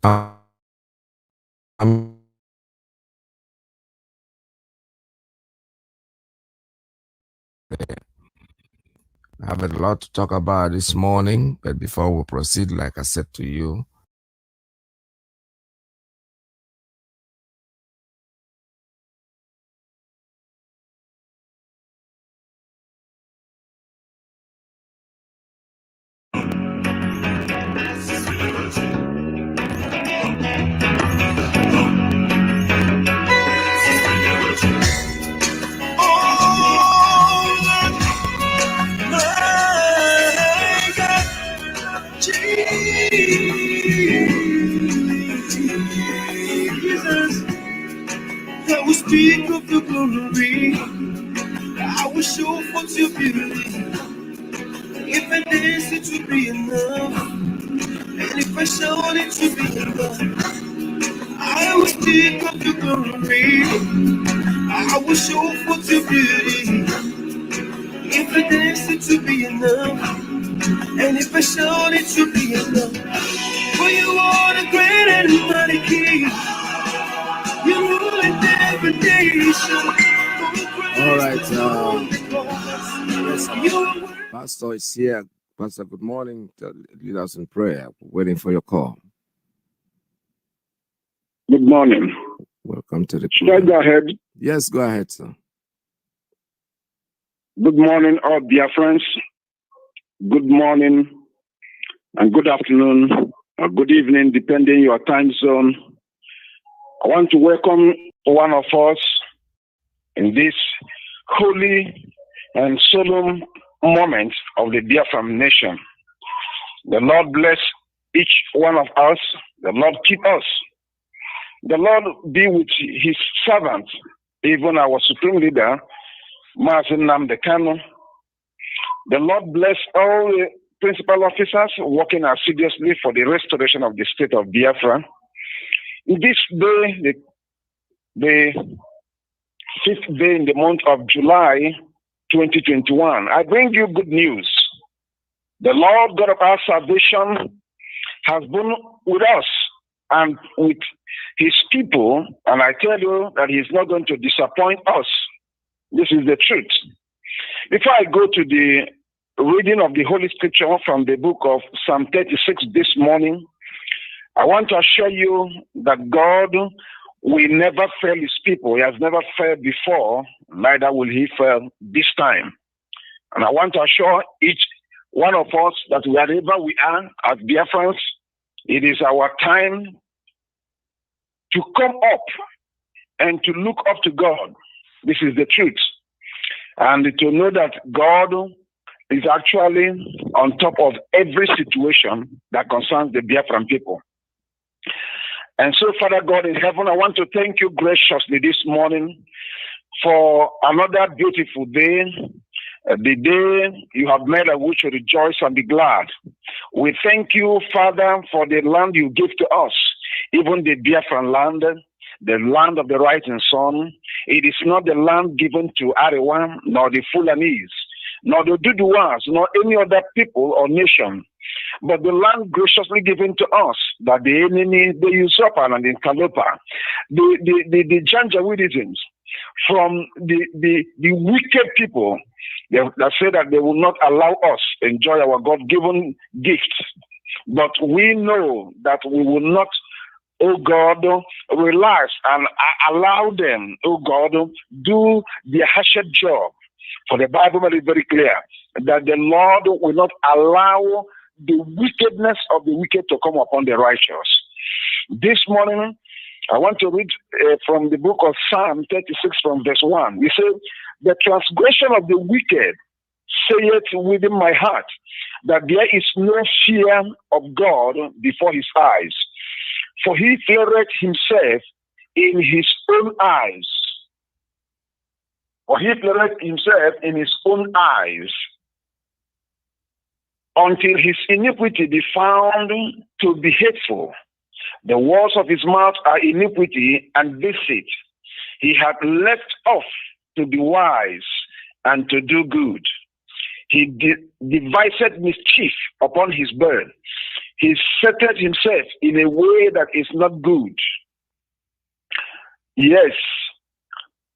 I'm I have a lot to talk about this morning, but before we proceed, like I said to you, Jesus, I will speak of your glory. I will show forth your beauty. If I dance, it will be enough. And if I shout, it will be enough. I will speak of your glory. I will show forth your beauty. If I dance, it will be enough. And if I shout, it will be enough. For you are the great and mighty King. You rule in every nation. all right. Yes, Pastor is here. Pastor, good morning. Lead us in prayer. Waiting for your call. Good morning. Welcome to the Should I go ahead? Yes, go ahead, sir. Good morning, all dear friends. Good morning and good afternoon or good evening, depending your time zone. I want to welcome one of us in this holy and solemn moment of the Biafra nation. The Lord bless each one of us. The Lord keep us. The Lord be with his servant, even our supreme leader, MAZI Kano. The Lord bless all the principal officers working assiduously for the restoration of the state of Biafra. In this day, the 5th day in the month of July 2021, I bring you good news. The Lord God of our salvation has been with us and with his people, and I tell you that he is not going to disappoint us. This is the truth. Before I go to the reading of the Holy Scripture from the book of Psalm 36 this morning, I want to assure you that God will never fail his people. He has never failed before, neither will he fail this time. And I want to assure each one of us that wherever we are as Biafrans, it is our time to come up and to look up to God. This is the truth. And to know that God is actually on top of every situation that concerns the Biafran people. And so, Father God in heaven, I want to thank you graciously this morning for another beautiful day, the day you have made of which we rejoice and be glad. We thank you, Father, for the land you give to us, even the Biafran land, the land of the rising sun. It is not the land given to Arewa, nor the Fulanese, nor the Duduas, nor any other people or nation, but the land graciously given to us, that the enemy, the usurper and the Kalopa, the Janjaweedisms, from the wicked people that say that they will not allow us enjoy our God-given gifts. But we know that we will not, oh God, relax and allow them, oh God, do their harsher job. For the Bible is very clear that the Lord will not allow the wickedness of the wicked to come upon the righteous. This morning, I want to read from the book of Psalm 36 from verse 1. He said, the transgression of the wicked saith within my heart, that there is no fear of God before his eyes. For he flattereth himself in his own eyes. For he flattereth himself in his own eyes, until his iniquity be found to be hateful. The words of his mouth are iniquity and deceit. He hath left off to be wise and to do good. He devised mischief upon his bed. he seated himself in a way that is not good. Yes,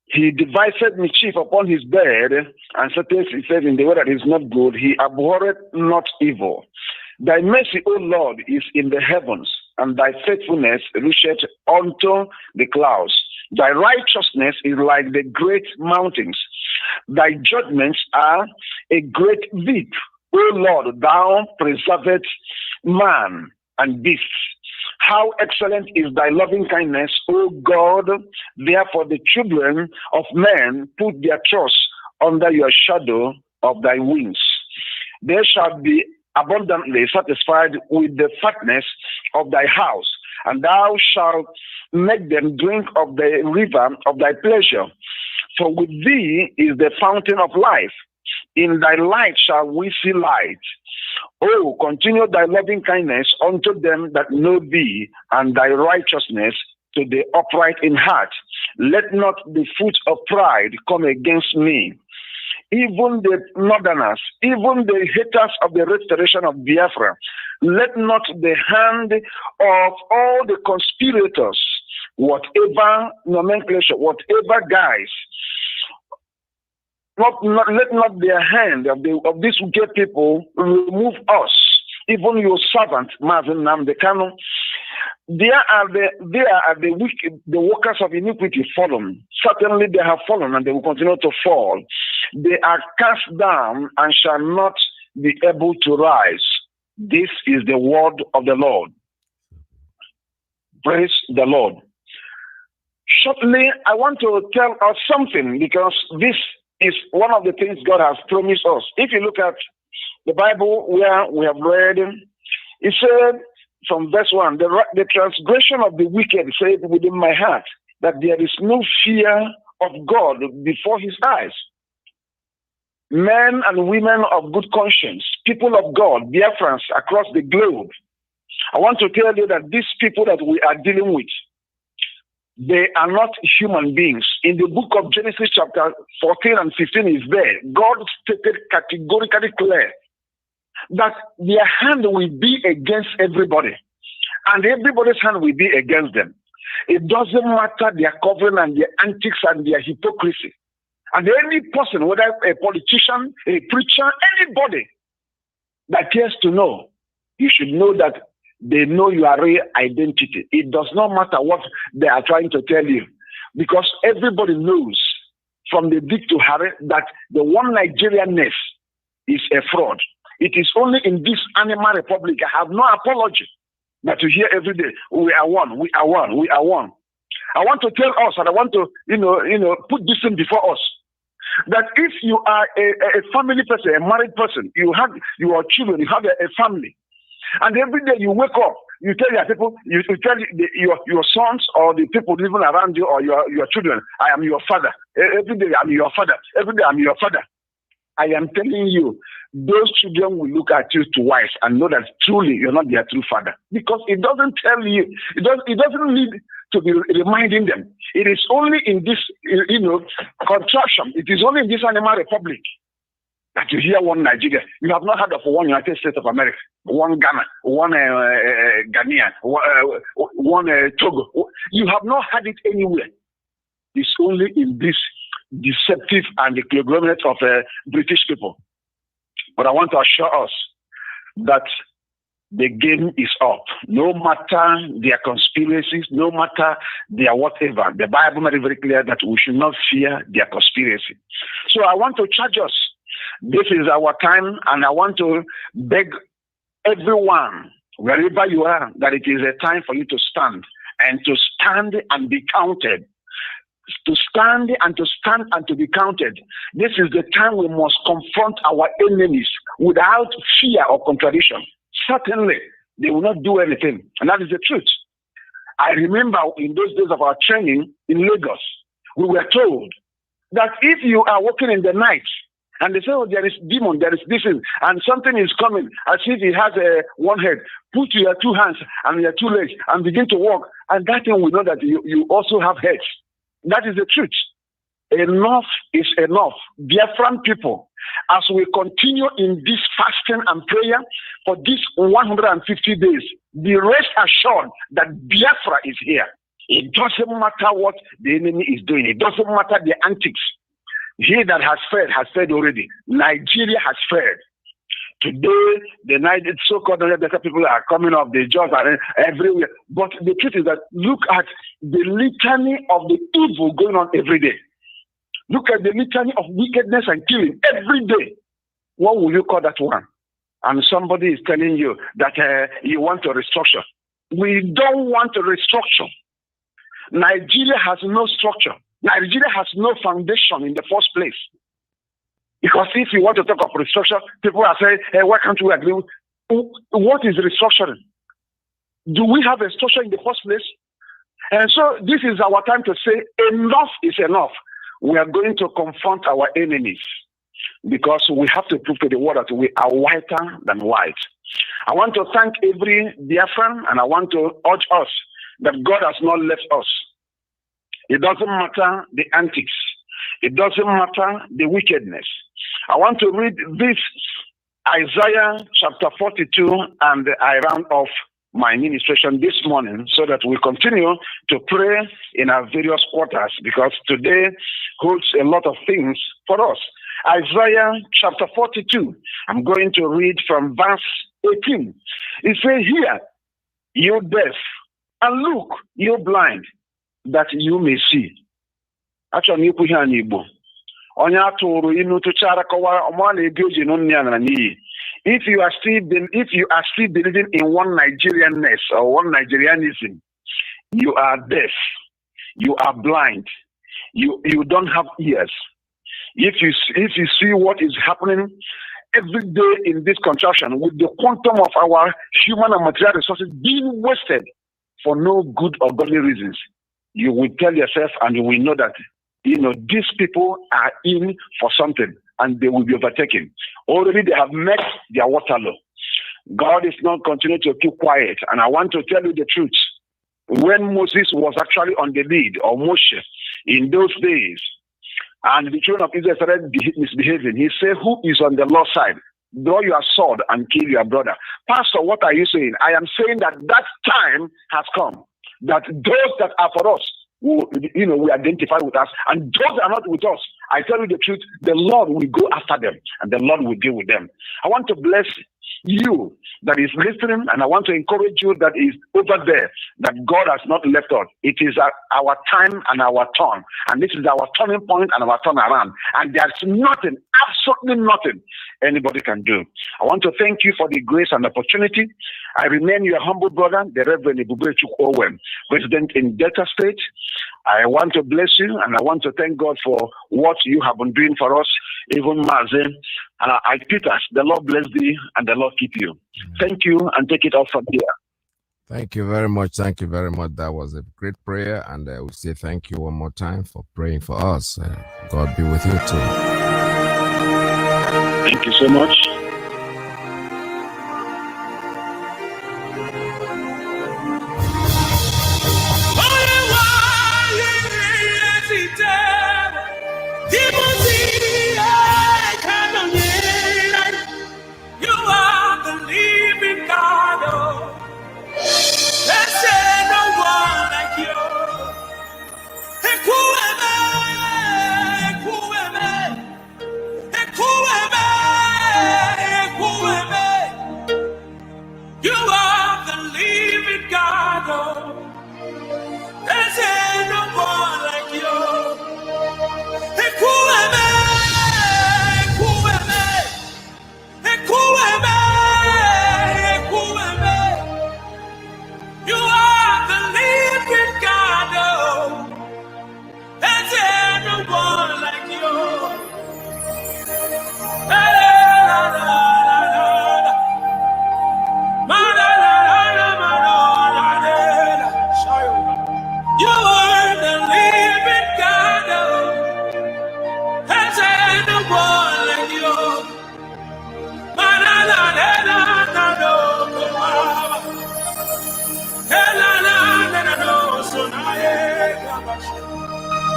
he devised mischief upon his bed, and setteth himself in the way that is not good. He abhorreth not evil. Thy mercy, O Lord, is in the heavens, and thy faithfulness reacheth unto the clouds. Thy righteousness is like the great mountains. Thy judgments are a great deep. O Lord, thou preservest man and beast. How excellent is thy loving kindness, O God! Therefore the children of men put their trust under your shadow of thy wings. They shall be abundantly satisfied with the fatness of thy house, and thou shalt make them drink of the river of thy pleasure. For with thee is the fountain of life. In thy light shall we see light. Oh, continue thy loving kindness unto them that know thee, and thy righteousness to the upright in heart. Let not the foot of pride come against me. Even the northerners, even the haters of the restoration of Biafra, let not the hand of all the conspirators, whatever nomenclature, whatever guys, let not their hand of these wicked people remove us, even your servant, MAZI Nnamdi Kanu. They are the wicked, the workers of iniquity fallen. Certainly they have fallen, and they will continue to fall. They are cast down and shall not be able to rise. This is the word of the Lord. Praise the Lord. Shortly, I want to tell us something, because this is one of the things God has promised us. If you look at the Bible where we have read, it said from verse 1, the transgression of the wicked said within my heart, that there is no fear of God before his eyes. Men and women of good conscience, people of God, Biafrans across the globe, I want to tell you that these people that we are dealing with, they are not human beings. In the book of Genesis chapter 14 and 15 is there. God stated categorically clear that their hand will be against everybody, and everybody's hand will be against them. It doesn't matter their covering and their antics and their hypocrisy. And any person, whether a politician, a preacher, anybody that cares to know, you should know that they know your real identity. It does not matter what they are trying to tell you, because everybody knows from the big to Harry that the one Nigerianness is a fraud. It is only in this animal republic, I have no apology, that you hear every day, we are one, we are one, we are one. I want to tell us, and I want to, put this thing before us, that if you are a family person, a married person, you have your children, you have a family, and every day you wake up, you tell your people, you tell your sons or the people living around you or your children, I am your father. Every day I'm your father. Every day I'm your father. I am telling you, those children will look at you twice and know that truly you're not their true father. Because it doesn't tell you, it doesn't need to be reminding them. It is only in this, contraption. It is only in this animal republic that you hear one Nigeria. You have not heard of one United States of America, one Ghana, one Ghanaian, one Togo. You have not had it anywhere. It's only in this deceptive and the conglomerate of British people. But I want to assure us that the game is up. No matter their conspiracies, no matter their whatever, the Bible made it very clear that we should not fear their conspiracy. So I want to charge us. This is our time, and I want to beg everyone, wherever you are, that it is a time for you to stand and be counted. To stand and to be counted. This is the time we must confront our enemies without fear or contradiction. Certainly, they will not do anything, and that is the truth. I remember in those days of our training in Lagos, we were told that if you are walking in the night, and they say, oh, there is demon, there is this, and something is coming, as if it has one head, put your two hands and your two legs and begin to walk, and that thing will know that you also have heads. That is the truth. enough is enough. Biafran people, as we continue in this fasting and prayer for these 150 days, be rest assured that Biafra is here. It doesn't matter what the enemy is doing. It doesn't matter the antics. He that has failed already. Nigeria has failed. Today, the so-called better people are coming up. The jobs are everywhere. But the truth is that look at the litany of the evil going on every day. Look at the litany of wickedness and killing every day. What will you call that one? And somebody is telling you that you want a restructure. We don't want a restructure. Nigeria has no structure. Nigeria has no foundation in the first place. Because if you want to talk of restructure, people are saying, hey, why can't we agree? What is restructuring? Do we have a structure in the first place? And so this is our time to say enough is enough. We are going to confront our enemies because we have to prove to the world that we are whiter than white. I want to thank every Biafran, and I want to urge us that God has not left us. It doesn't matter the antics. It doesn't matter the wickedness. I want to read this Isaiah chapter 42, and I round off my ministration this morning so that we continue to pray in our various quarters, because today holds a lot of things for us. Isaiah chapter 42, I'm going to read from verse 18. It says, "Hear, you deaf, and look, you blind, that you may see." Actually, if you are still believing in one Nigerianness or one Nigerianism, you are deaf, you are blind, you don't have ears. If you see what is happening every day in this contraction, with the quantum of our human and material resources being wasted for no good or godly reasons, you will tell yourself and you will know that these people are in for something and they will be overtaken. Already they have met their Waterloo. God is not continuing to keep quiet. And I want to tell you the truth. When Moses was actually on the lead, or Moshe, in those days, and the children of Israel started misbehaving, he said, "Who is on the Lord's side? Draw your sword and kill your brother." Pastor, what are you saying? I am saying that time has come. That those that are for us, who we identify with us, and those that are not with us, I tell you the truth, the Lord will go after them and the Lord will deal with them. I want to bless you that is listening, and I want to encourage you that is over there, that God has not left us. It is our time and our turn, and this is our turning point and our turnaround, and there's nothing, absolutely nothing anybody can do. I want to thank you for the grace and opportunity. I remain your humble brother, the Reverend Ebubechukwu Owen, resident in Delta State. I want to bless you, and I want to thank God for what you have been doing for us, even MAZI. I Peters, the Lord bless thee, and the Lord keep you. Thank you, and take it off from here. Thank you very much. Thank you very much. That was a great prayer, and we say thank you one more time for praying for us. God be with you too. Thank you so much.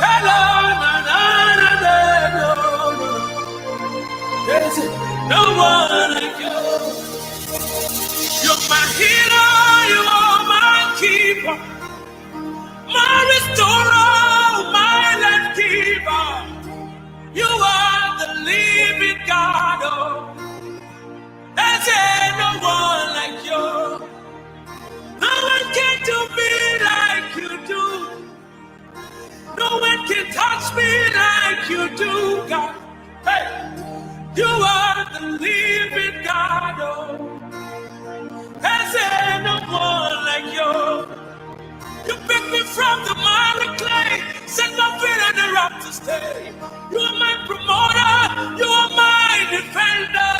Hello, No one like you. You're my healer, you are my keeper, my restorer, my life keeper. You are the living God. Oh, there's no one like you. No one can do me like you do. No one can touch me like you do, God. Hey, you are the living God. Oh, there's no one like you. You pick me from the miry clay, set my feet on the rock to stay. You are my promoter, you are my defender.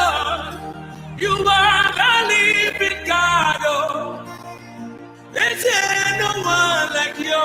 You are the living God. Oh, there's no one like you.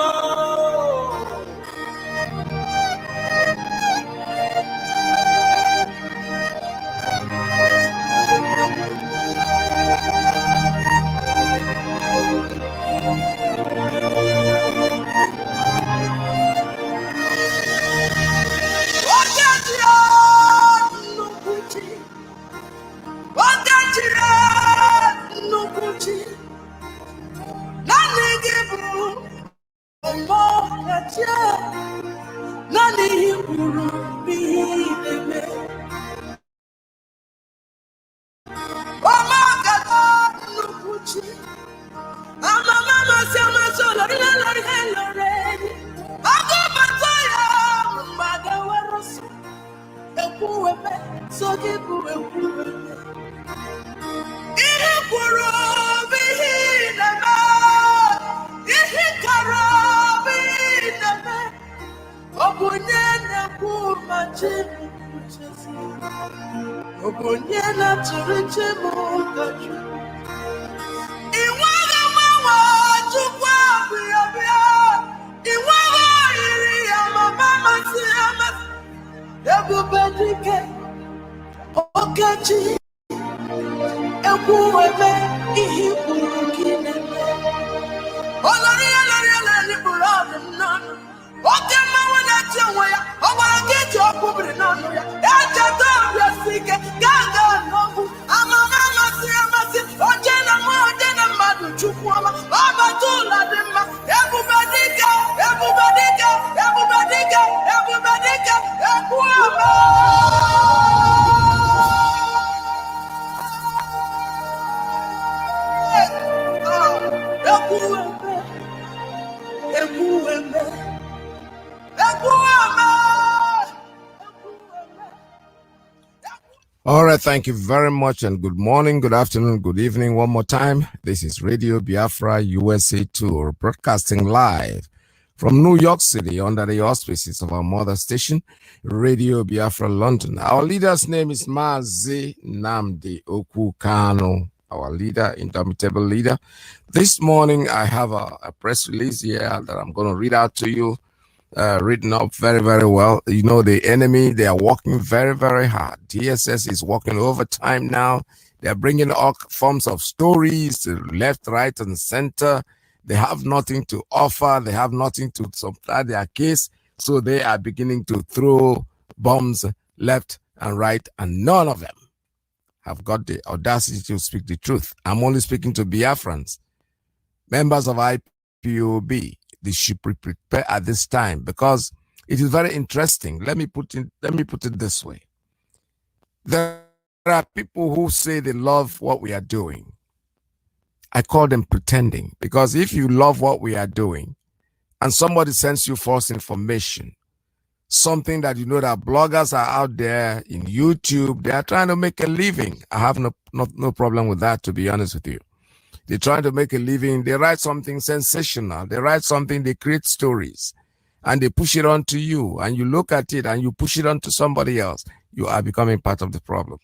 All right, thank you very much, and good morning, good afternoon, good evening. One more time, this is Radio Biafra USA2, broadcasting live from New York City under the auspices of our mother station, Radio Biafra London. Our leader's name is MAZI Nnamdi Kanu, our leader, indomitable leader. This morning, I have a press release here that I'm going to read out to you. Written up very, very well. You know, the enemy, they are working very, very hard. DSS is working overtime now. They're bringing all forms of stories, left, right, and center. They have nothing to offer. They have nothing to supply their case. So they are beginning to throw bombs left and right, and none of them have got the audacity to speak the truth. I'm only speaking to Biafrans, members of IPOB. They should prepare at this time, because it is very interesting. Let me put it this way. There are people who say they love what we are doing. I call them pretending, because if you love what we are doing and somebody sends you false information, something that you know that bloggers are out there in YouTube, they are trying to make a living. I have no problem with that, to be honest with you. They're trying to make a living. They write something sensational. They write something, they create stories, and they push it on to you, and you look at it and you push it on to somebody else. You are becoming part of the problem.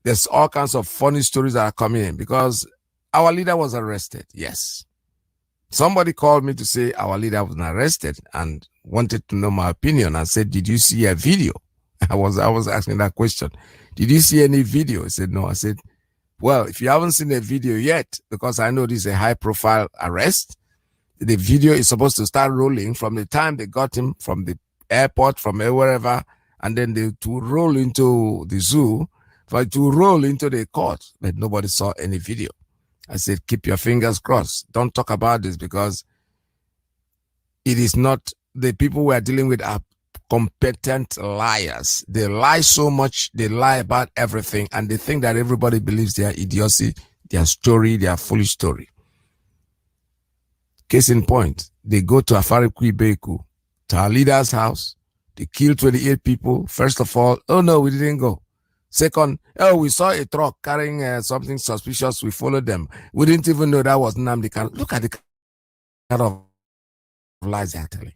There's all kinds of funny stories that are coming in, because our leader was arrested. Yes. Somebody called me to say our leader was arrested and wanted to know my opinion. I said, did you see a video? I was asking that question. Did you see any video? He said, no. I said, well, if you haven't seen the video yet, because I know this is a high-profile arrest, the video is supposed to start rolling from the time they got him from the airport, from wherever, and then they to roll into the zoo, for to roll into the court, but nobody saw any video. I said, keep your fingers crossed. Don't talk about this because it is not, the people we are dealing with are competent liars. They lie so much, they lie about everything, and they think that everybody believes their idiocy, their story, their foolish story. Case in point, they go to Afarikwi Beku, to our leader's house. They killed 28 people. First of all, oh no, we didn't go. Second, oh, we saw a truck carrying something suspicious. We followed them. We didn't even know that was Nnamdi Kanu. Look at the kind of lies they're telling.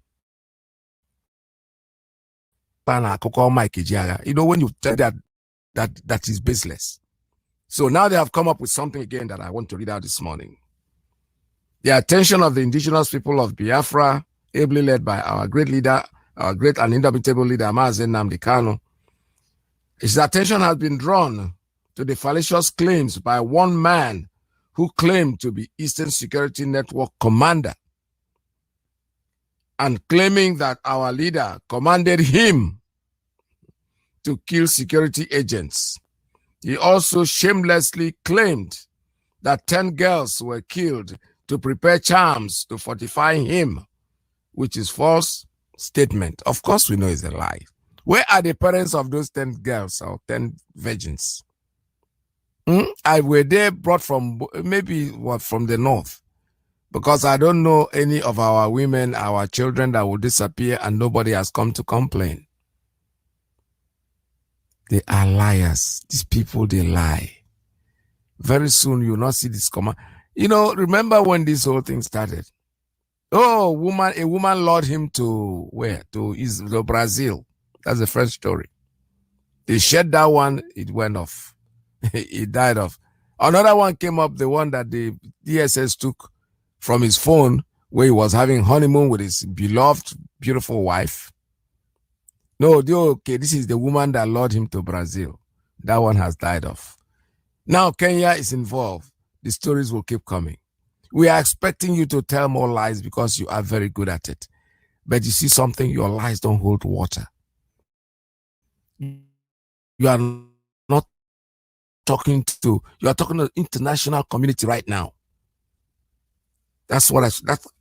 You know, when you tell that is baseless. So now they have come up with something again that I want to read out this morning. The attention of the indigenous people of Biafra, ably led by our great leader, our great and indomitable leader, MAZI Nnamdi Kanu, his attention has been drawn to the fallacious claims by one man who claimed to be Eastern Security Network commander and claiming that our leader commanded him to kill security agents. He also shamelessly claimed that 10 girls were killed to prepare charms to fortify him, which is false statement. Of course, we know it's a lie. Where are the parents of those 10 girls or 10 virgins? Were they brought from, maybe what, from the north? Because I don't know any of our women, our children that will disappear and nobody has come to complain. They are liars. These people, they lie. Very soon you will not see this command. You know, remember when this whole thing started? Oh, a woman lured him to where? To Brazil. That's the first story. They shared that one, it went off. It died off. Another one came up, the one that the DSS took from his phone where he was having honeymoon with his beloved, beautiful wife. No, okay, this is the woman that lured him to Brazil. That one has died off. Now Kenya is involved. The stories will keep coming. We are expecting you to tell more lies because you are very good at it. But you see something, your lies don't hold water. You are not talking to, you are talking to the international community right now. That's all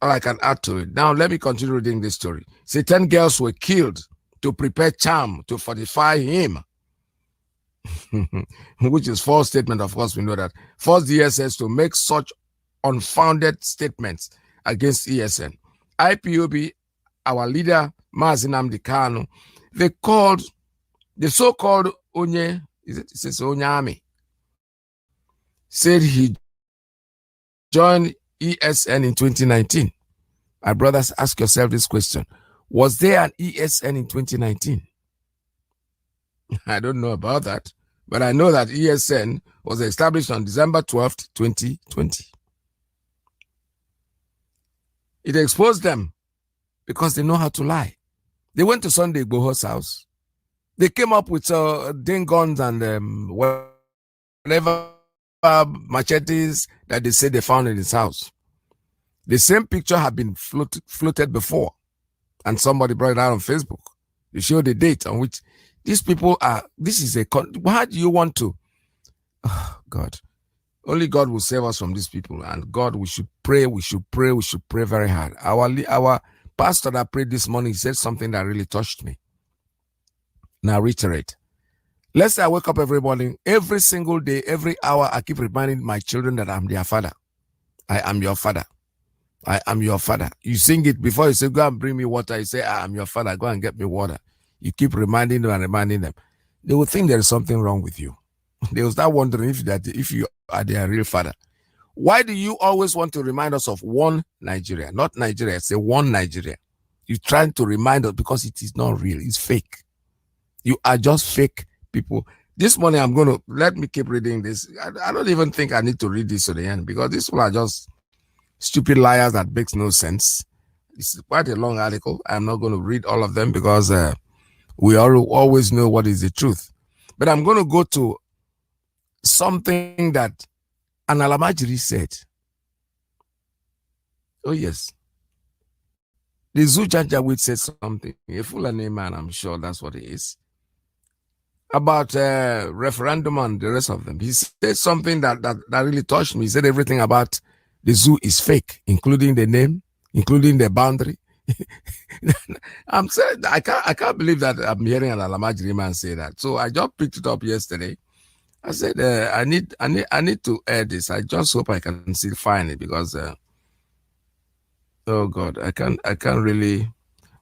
I can add to it. Now let me continue reading this story. Say 10 girls were killed to prepare charm to fortify him. Which is false statement, of course, we know that. Forced DSS to make such unfounded statements against ESN. IPOB, our leader, MAZI Nnamdi Kanu, the so-called Onye, it says Onyame, said he joined ESN in 2019. My brothers, ask yourself this question. Was there an ESN in 2019? I don't know about that, but I know that ESN was established on December 12th, 2020. It exposed them because they know how to lie. They went to Sunday Igboho's house. They came up with guns and whatever machetes that they said they found in his house. The same picture had been floated before, and somebody brought it out on Facebook. They showed the date on which these people are. This is how do you want to? Oh, God. Only God will save us from these people. And God, we should pray, we should pray, we should pray very hard. Our pastor that prayed this morning said something that really touched me. Now reiterate. Let's say I wake up every morning, every single day, every hour, I keep reminding my children that I'm their father. I am your father. I am your father. You sing it before you say, go and bring me water. You say, I am your father. Go and get me water. You keep reminding them and reminding them. They will think there is something wrong with you. They will start wondering if you are their real father. Why do you always want to remind us of one Nigeria? Not Nigeria, say one Nigeria. You're trying to remind us because it is not real. It's fake. You are just fake people. This morning, let me keep reading this. I don't even think I need to read this to the end because these people are just stupid liars that makes no sense. It's quite a long article. I'm not going to read all of them because we always know what is the truth. But I'm going to go to something that an Alamajiri said. Oh, yes. The Zoo Janjaweed said something. A Fulani man, I'm sure that's what it is. about referendum and the rest of them. He said something that really touched me. He said everything about the zoo is fake, including the name, including the boundary. I'm saying I can't believe that I'm hearing an Alamajiri man say that. So I just picked it up yesterday. I said I need to add this. I just hope I can still find it because oh God, I can't really.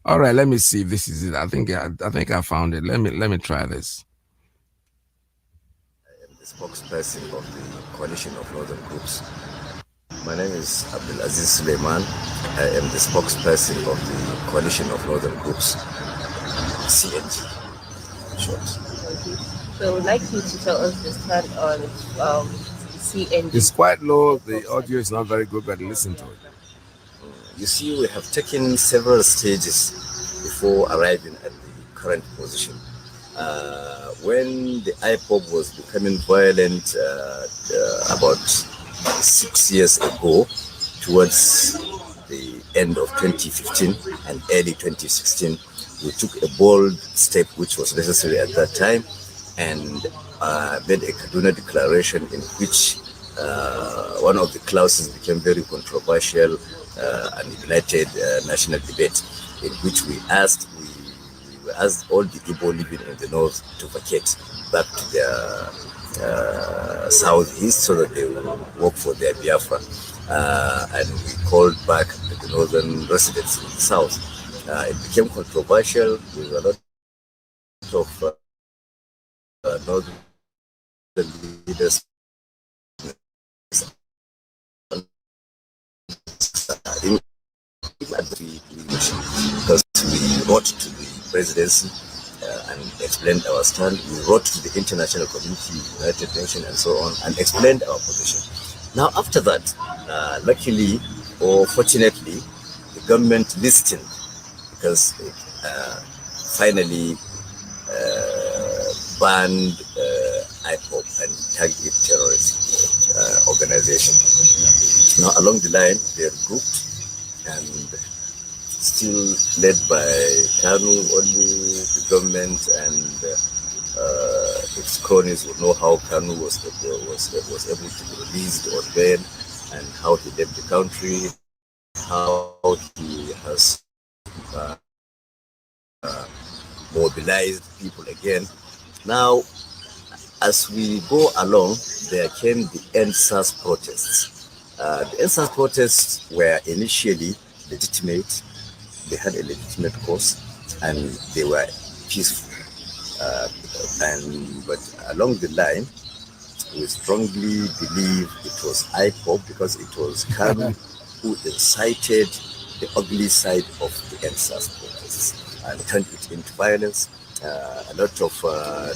All right, let me see if this is it. I think I found it. Let me try this. I am the spokesperson of the Coalition of Northern Groups. My name is Abdulaziz Suleiman. I am the spokesperson of the Coalition of Northern Groups, CNG. Short. So I'd like you to tell us the stand on CNG. It's quite low. The audio is not very good, but listen to it. You see, we have taken several stages before arriving at the current position. When the IPOB was becoming violent about 6 years ago, towards the end of 2015 and early 2016, we took a bold step which was necessary at that time and made a Kaduna declaration in which one of the clauses became very controversial and ignited national debate, in which we asked all the Igbo living in the north to vacate back to their southeast so that they will work for their Biafra. And we called back the northern residents in the south. It became controversial with a lot of northern leaders because we wrote to the presidency and explained our stand. We wrote to the international community, United Nations, and so on, and explained our position. Now, after that, luckily or fortunately, the government listened because it finally banned IPOB and tagged it terrorist organization. Now, along the line, they are grouped and still led by Kanu. Only the government and its cronies will know how Kanu was able to be released on bail and how he left the country, how he has mobilized people again. Now, as we go along, there came the NSAS protests. The NSAS protests were initially legitimate. They had a legitimate cause, and they were peaceful. But along the line, we strongly believe it was IPOB because it was Kanu who incited the ugly side of the NSAS protests and turned it into violence. A lot of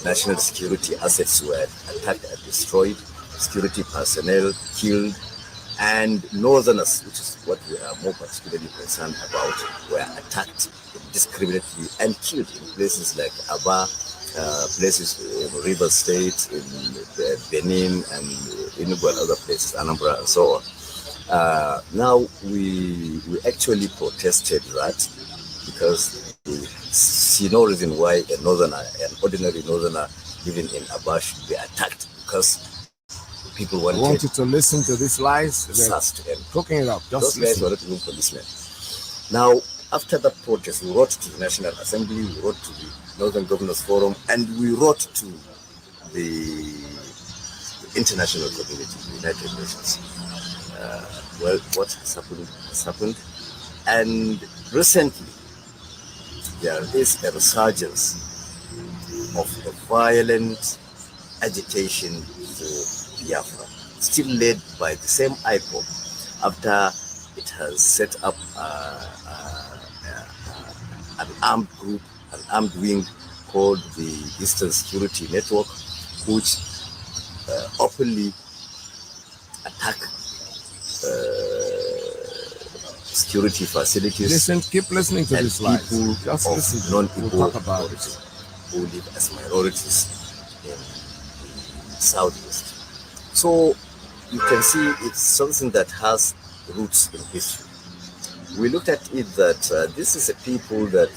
national security assets were attacked and destroyed, security personnel killed, and northerners, which is what we are more particularly concerned about, were attacked indiscriminately and killed in places like Amba, places in River State, in Benin, and Enugu and other places, Anambra, and so on. Now, we actually protested that because we see no reason why an ordinary northerner living in Aba should be attacked because people wanted you to listen to these lies. to end. Cooking it up. Those guys were not even policemen. Now, after that protest, we wrote to the National Assembly, we wrote to the Northern Governors Forum, and we wrote to the international community, the United Nations. Well, what has happened. And recently, there is a resurgence of a violent agitation for Biafra, still led by the same IPOB, after it has set up an armed group, an armed wing called the Eastern Security Network, which openly attack security facilities. Keep listening to this live. Just listen. Non-Igbo origin who live as minorities in the southeast. So you can see it's something that has roots in history. We looked at it that this is a people that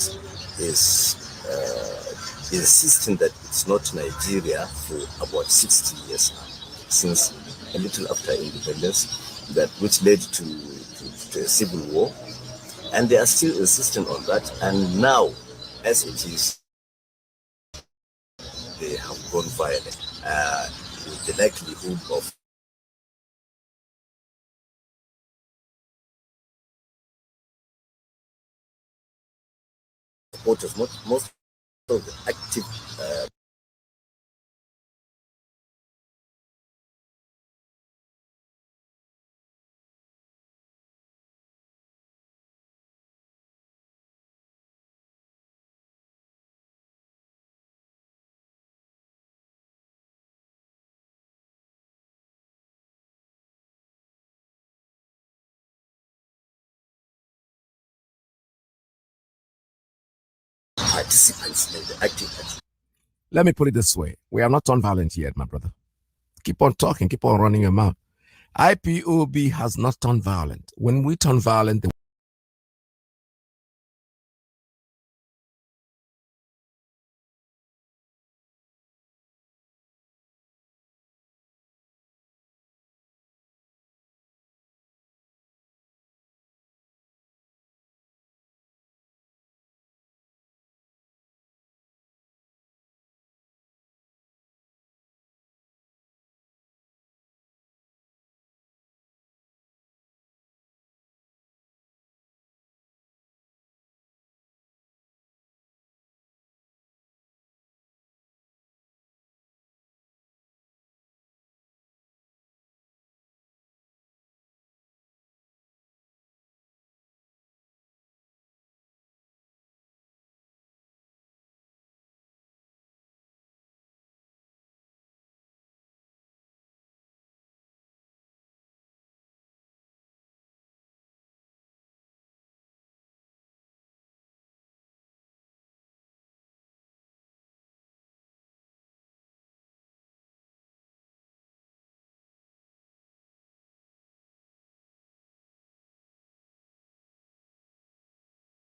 is insisting that it's not Nigeria for about 60 years now, since a little after independence, which led to a civil war, and they are still insisting on that. And now, as it is, they have gone violent, with the likelihood of supporters, most of the active participants in the active participants. Let me put it this way. We are not turned violent yet, my brother. Keep on talking. Keep on running your mouth. IPOB has not turned violent. When we turn violent,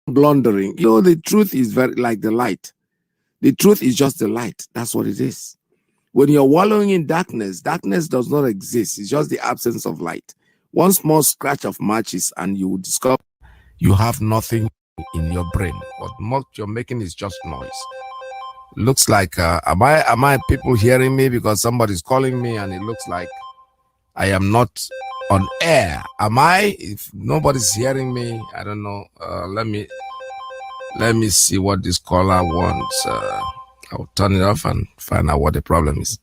blundering. You know, the truth is very like the light. The truth is just the light. That's what it is. When you're wallowing in darkness, darkness does not exist. It's just the absence of light. One small scratch of matches and you will discover you have nothing in your brain. What you're making is just noise. Looks like, am I people hearing me? Because somebody's calling me and it looks like I am not on air. Am I? If nobody's hearing me, I don't know. Let me see what this caller wants. I'll turn it off and find out what the problem is.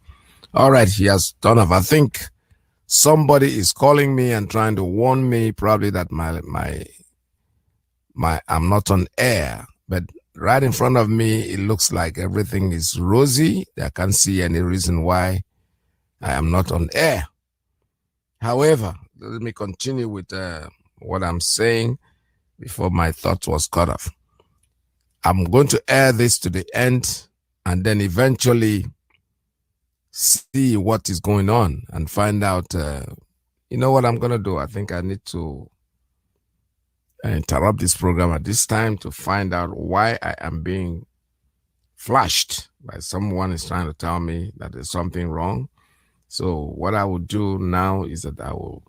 All right, he has turned off. I think somebody is calling me and trying to warn me probably that my I'm not on air. But right in front of me, it looks like everything is rosy. I can't see any reason why I am not on air. However, let me continue with what I'm saying before my thought was cut off. I'm going to air this to the end and then eventually see what is going on and find out, you know what I'm going to do? I think I need to interrupt this program at this time to find out why I am being flashed by someone is trying to tell me that there's something wrong. So what I will do now is that I will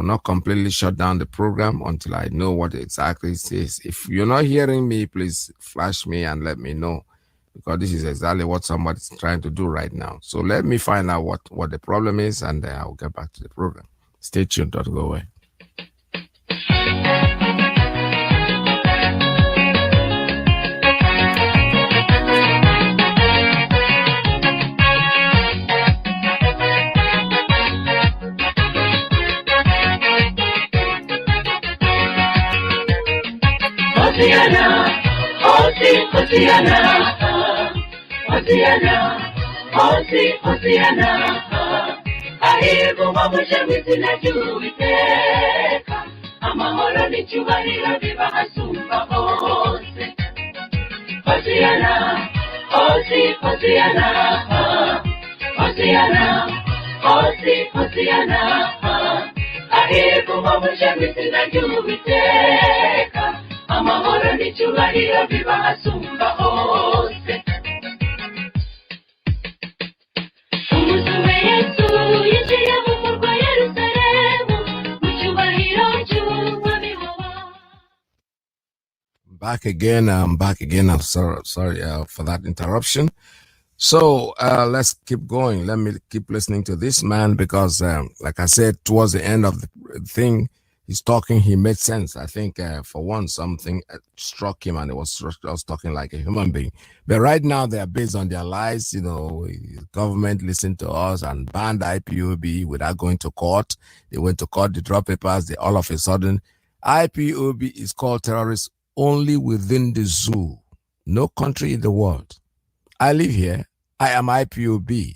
not completely shut down the program until I know what exactly it is. If you're not hearing me, please flash me and let me know, because this is exactly what somebody's trying to do right now. So let me find out what the problem is, and then I'll get back to the program. Stay tuned, don't go away. Hosiana, Ahigo Mamusha Mizina Juiteka, Amahoro Nichubahira Viva Hasumba Hose. Hosiana, Hosiana, Ahigo Mamusha Mizina Juiteka, Back again. I'm back again. I'm sorry for that interruption. So let's keep going. Let me keep listening to this man because, like I said, towards the end of the thing, he's talking. He made sense. I think for once, something struck him, and it was talking like a human being. But right now, they are based on their lies. You know, government listened to us and banned IPOB without going to court. They went to court. They dropped papers. They all of a sudden, IPOB is called terrorists only within the zoo. No country in the world. I live here. I am IPOB.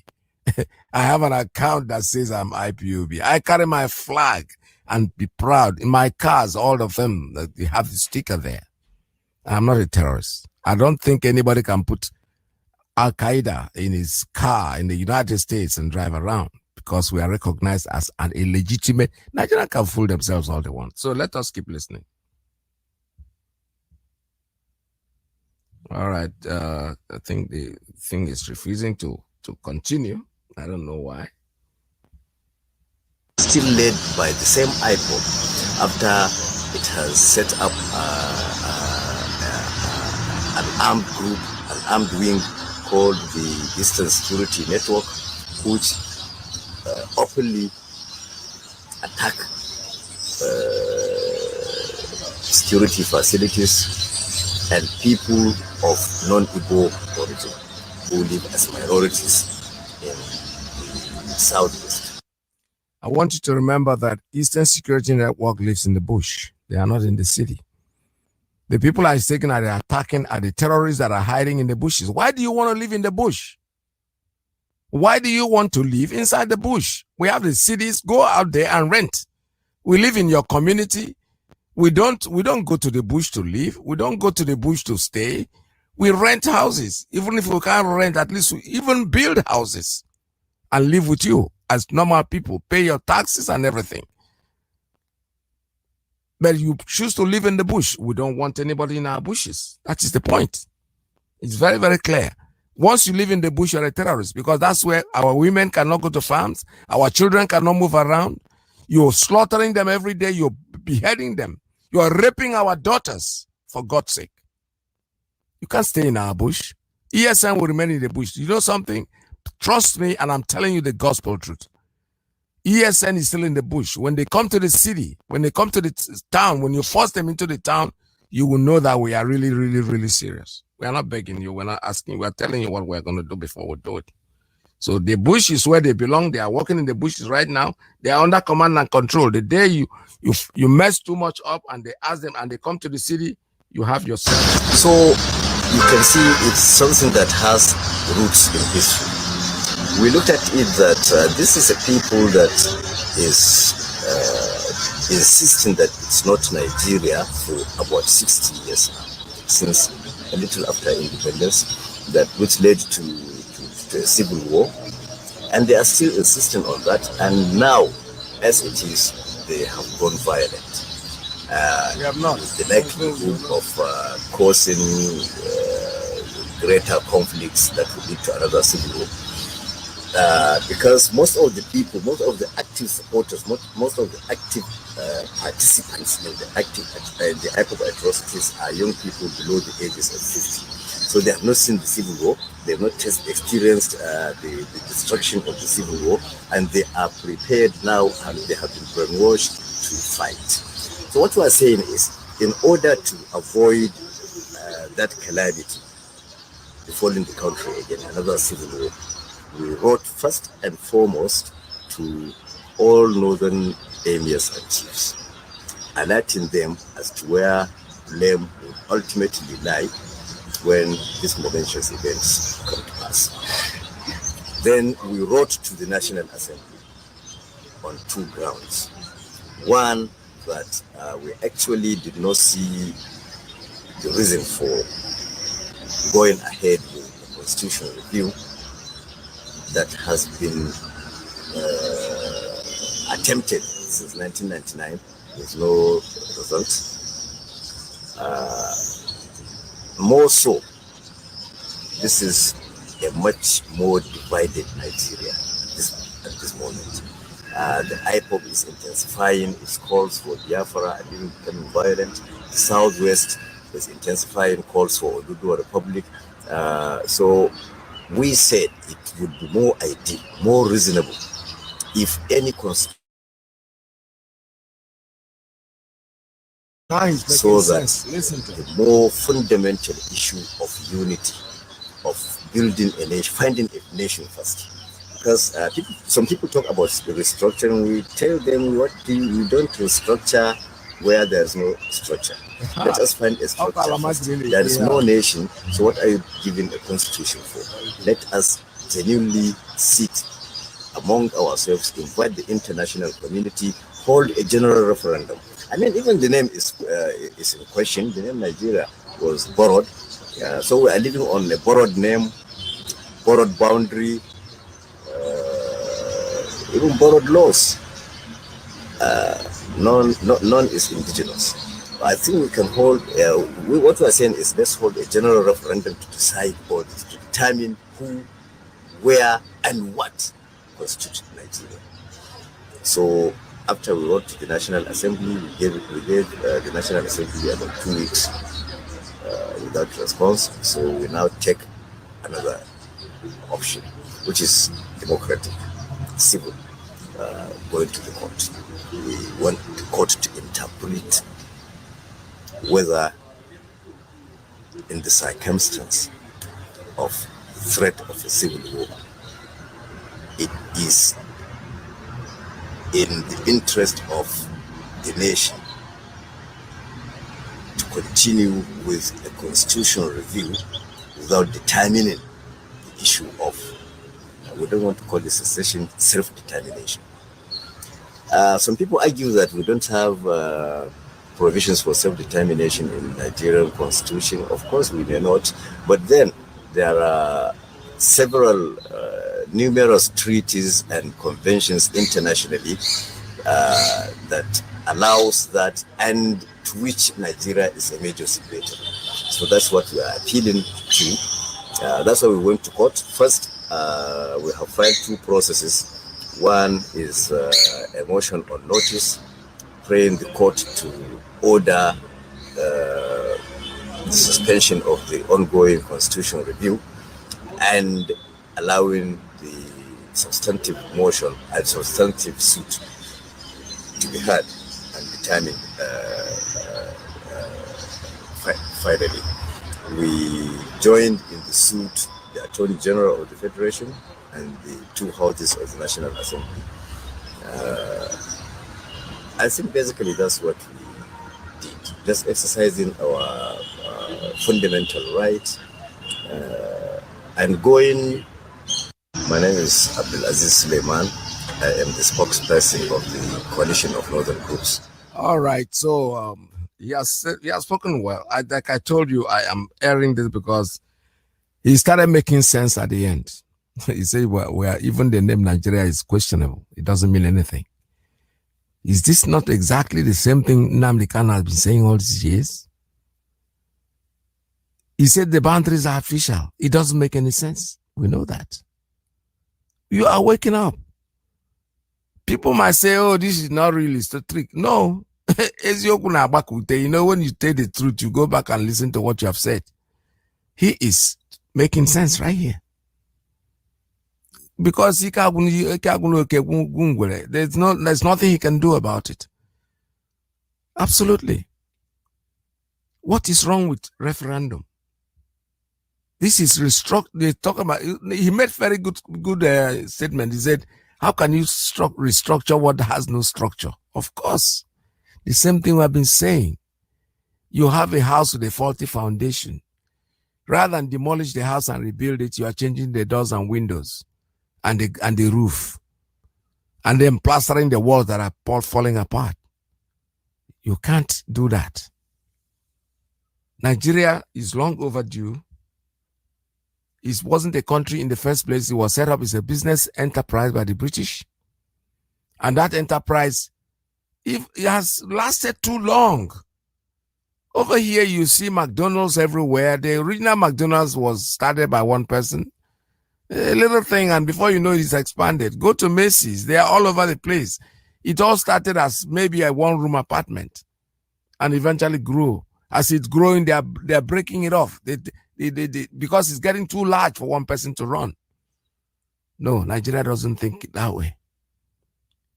I have an account that says I'm IPOB. I carry my flag and be proud. In my cars, all of them, they have the sticker there. I'm not a terrorist. I don't think anybody can put Al-Qaeda in his car in the United States and drive around because we are recognized as an illegitimate. Nigerians can fool themselves all they want. So let us keep listening. All right. I think the thing is refusing to continue. I don't know why. Still led by the same IPOB after it has set up an armed group, an armed wing called the Eastern Security Network, which openly attack security facilities and people of non-Igbo origin who live as minorities in the southwest. I want you to remember that Eastern Security Network lives in the bush. They are not in the city. The people are taking are attacking are the terrorists that are hiding in the bushes. Why do you want to live in the bush? Why do you want to live inside the bush? We have the cities. Go out there and rent. We live in your community. We don't go to the bush to live. We don't go to the bush to stay. We rent houses. Even if we can't rent, at least we even build houses and live with you as normal people. Pay your taxes and everything. But you choose to live in the bush. We don't want anybody in our bushes. That is the point. It's very, very clear. Once you live in the bush, you're a terrorist because that's where our women cannot go to farms. Our children cannot move around. You're slaughtering them every day. You're beheading them. You are raping our daughters, for God's sake. You can't stay in our bush. ESN will remain in the bush. You know something? Trust me, and I'm telling you the gospel truth. ESN is still in the bush. When they come to the city, when they come to the town, when you force them into the town, you will know that we are really, really, really serious. We are not begging you. We're not asking. We're telling you what we're going to do before we do it. So the bush is where they belong. They are working in the bushes right now. They are under command and control. The day you mess too much up and they ask them and they come to the city, you have yourself. So you can see it's something that has roots in history. We looked at it that this is a people that is insisting that it's not Nigeria for about 60 years now, since a little after independence, that which led to a civil war, and they are still insisting on that. And now, as it is, they have gone violent. We have not. The likelihood of causing greater conflicts that will lead to another civil war. Because most of the people, most of the active supporters, most of the active participants in the IPOB atrocities are young people below the ages of 50. So they have not seen the civil war, they have not experienced the destruction of the civil war, and they are prepared now and they have been brainwashed to fight. So what we are saying is, in order to avoid that calamity befalling the country again, another civil war, we wrote first and foremost to all northern emirs and chiefs, alerting them as to where blame would ultimately lie when these momentous events come to pass. Then we wrote to the National Assembly on two grounds. One, that we actually did not see the reason for going ahead with the constitutional review that has been attempted since 1999 with no result. More so, this is a much more divided Nigeria at this moment. The IPOB is intensifying its calls for Biafra and even becoming violent. The Southwest is intensifying calls for Oduduwa Republic. So we said it would be more ideal, more reasonable, if any constitution, so that the more fundamental issue of unity, of building a nation, finding a nation first. Because some people talk about restructuring. We tell them, you don't restructure where there's no structure. Let us find a structure first. There is no nation, so what are you giving a constitution for? Let us genuinely sit among ourselves, invite the international community, hold a general referendum. I mean, even the name is in question. The name Nigeria was borrowed. So we are living on a borrowed name, borrowed boundary, even borrowed laws. None is indigenous. I think we can hold, what we are saying is let's hold a general referendum to decide or to determine who, where, and what constitutes Nigeria. So after we wrote to the National Assembly, we gave the National Assembly about 2 weeks without response. So we now take another option, which is democratic, civil, going to the court. We want the court to interpret whether in the circumstance of threat of a civil war, it is in the interest of the nation to continue with a constitutional review without determining the issue of, we don't want to call this secession, self-determination. Some people argue that we don't have provisions for self-determination in the Nigerian constitution. Of course we may not, but then there are several numerous treaties and conventions internationally that allows that, and to which Nigeria is a major signature. So that's what we are appealing to. That's why we went to court. First, we have filed 2 processes. One is a motion on notice, praying the court to order the suspension of the ongoing constitutional review and allowing the substantive motion and substantive suit to be heard and determined finally. We joined in the suit the Attorney General of the Federation and the 2 houses of the National Assembly. I think basically that's what we did, just exercising our fundamental right and going. My name is Abdulaziz Suleiman. I am the spokesperson of the Coalition of Northern Groups. All right, so he has spoken well. Like I told you, I am airing this because he started making sense at the end. He said, well, even the name Nigeria is questionable. It doesn't mean anything. Is this not exactly the same thing Nnamdi Kanu has been saying all these years? He said the boundaries are official. It doesn't make any sense. We know that. You are waking up. People might say, oh, this is not really a trick. No. You know, when you tell the truth, you go back and listen to what you have said. He is making sense right here. Because there's nothing he can do about it. Absolutely. What is wrong with referendum? This is they talk about. He made very good statement. He said, "How can you restructure what has no structure?" Of course, the same thing we have been saying. You have a house with a faulty foundation. Rather than demolish the house and rebuild it, you are changing the doors and windows and the roof, and then plastering the walls that are falling apart. You can't do that. Nigeria is long overdue. It wasn't a country in the first place. It was set up as a business enterprise by the British. And that enterprise, it has lasted too long. Over here, you see McDonald's everywhere. The original McDonald's was started by one person. A little thing, and before you know it, it's expanded. Go to Macy's. They are all over the place. It all started as maybe a one-room apartment and eventually grew. As it's growing, they're breaking it off. Because it's getting too large for one person to run. No, Nigeria doesn't think that way.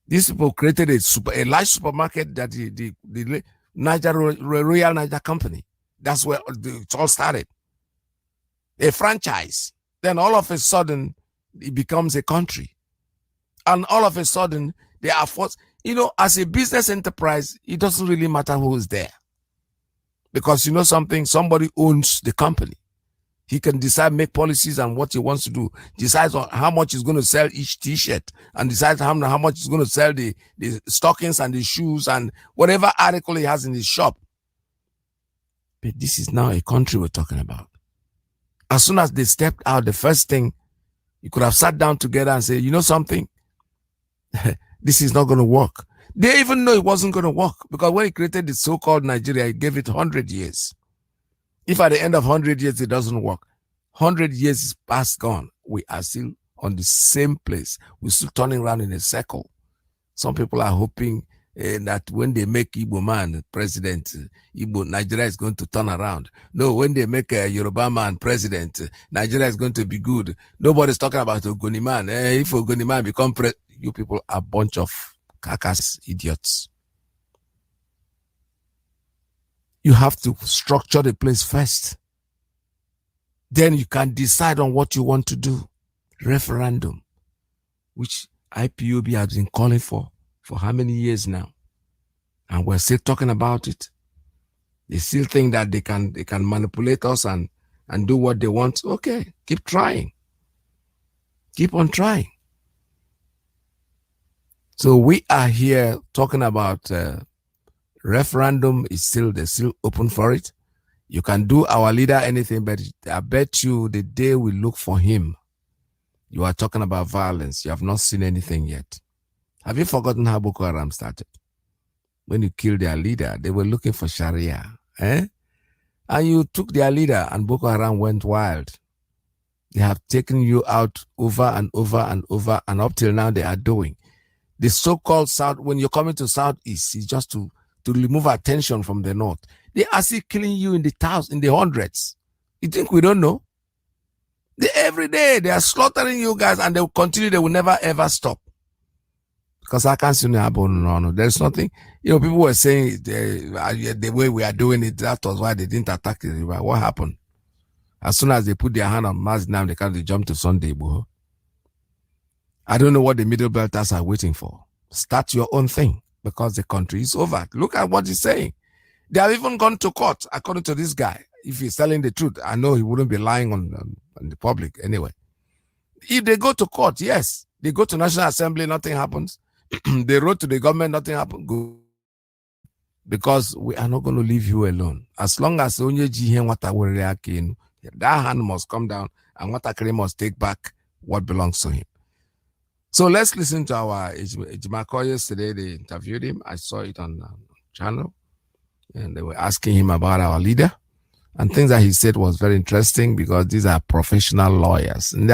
These people created a large supermarket that the Royal Niger Company. That's where it all started. A franchise. Then all of a sudden, it becomes a country. And all of a sudden, they are forced. You know, as a business enterprise, it doesn't really matter who is there. Because you know something, somebody owns the company. He can decide, make policies and what he wants to do. Decides on how much he's going to sell each t-shirt and decides how much he's going to sell the stockings and the shoes and whatever article he has in his shop. But this is now a country we're talking about. As soon as they stepped out, the first thing, you could have sat down together and said, you know something? This is not going to work. They even know it wasn't going to work because when he created the so-called Nigeria, he gave it 100 years. If at the end of 100 years, it doesn't work, 100 years is past gone. We are still on the same place. We're still turning around in a circle. Some people are hoping that when they make Igbo man president, Nigeria is going to turn around. No, when they make a Yoruba man president, Nigeria is going to be good. Nobody's talking about Ogoni man. If Ogoni man become president, you people are a bunch of carcass idiots. You have to structure the place first. Then you can decide on what you want to do. Referendum, which IPOB has been calling for how many years now? And we're still talking about it. They still think that they can manipulate us and do what they want. Okay, keep trying. Keep on trying. So we are here talking about referendum. They're still open for it. You can do our leader anything, but I bet you the day we look for him, you are talking about violence. You have not seen anything yet. Have you forgotten how Boko Haram started? When you killed their leader, they were looking for Sharia. And you took their leader and Boko Haram went wild. They have taken you out over and over and over, and up till now they are doing. The so-called South, when you're coming to Southeast, it's just to remove attention from the North. They are still killing you in the thousands, in the hundreds. You think we don't know? Every day they are slaughtering you guys, and they will continue. They will never ever stop. Because I can't see no. There's nothing. You know, people were saying the way we are doing it, that was why they didn't attack the river. What happened? As soon as they put their hand on MAZI now, they jump to Sunday. Bro. I don't know what the Middle Belters are waiting for. Start your own thing because the country is over. Look at what he's saying. They have even gone to court, according to this guy. If he's telling the truth, I know he wouldn't be lying on the public anyway. If they go to court, yes. They go to National Assembly, nothing happens. They wrote to the government, nothing happened. Good. Because we are not going to leave you alone. As long as that hand must come down and Watakere must take back what belongs to him. So let's listen to our Ejimako yesterday. They interviewed him. I saw it on channel. And they were asking him about our leader. And things that he said was very interesting because these are professional lawyers. And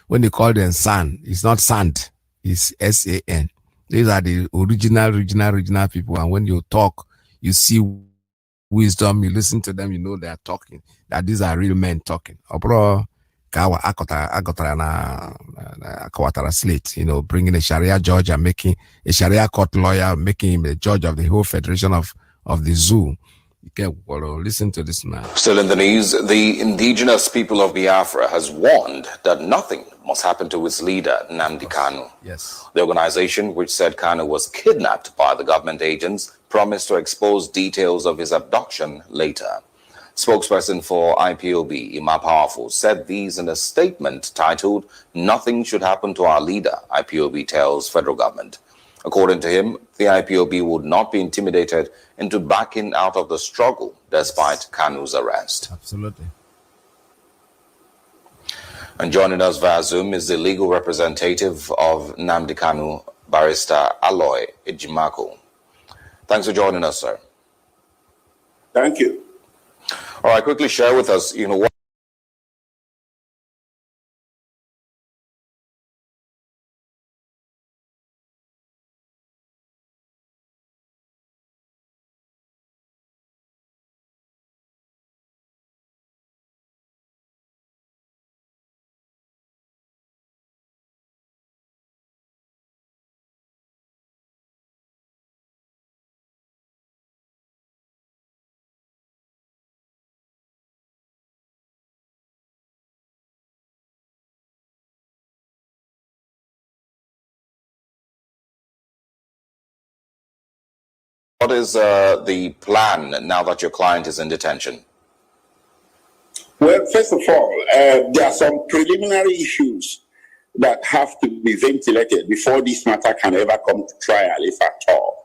when they call them SAN, it's not SAND, it's SAN. These are the original people. And when you talk, you see wisdom, you listen to them, you know they are talking, that these are real men talking. Slate, you know, bringing a Sharia judge and making a Sharia court lawyer, making him the judge of the whole federation of the zoo. Okay, well, listen to this now. Still in the news, the indigenous people of Biafra has warned that nothing must happen to its leader, Nnamdi Kanu. Yes. The organization, which said Kanu was kidnapped by the government agents, promised to expose details of his abduction later. Spokesperson for IPOB, Ima Powerful, said these in a statement titled, "Nothing should happen to our leader," IPOB tells federal government. According to him, the IPOB would not be intimidated into backing out of the struggle despite Kanu's arrest. Absolutely. And joining us via Zoom is the legal representative of Nnamdi Kanu, Barrister Aloy Ejimako. Thanks for joining us, sir. Thank you. All right, quickly share with us, what is the plan now that your client is in detention? Well, first of all, there are some preliminary issues that have to be ventilated before this matter can ever come to trial, if at all.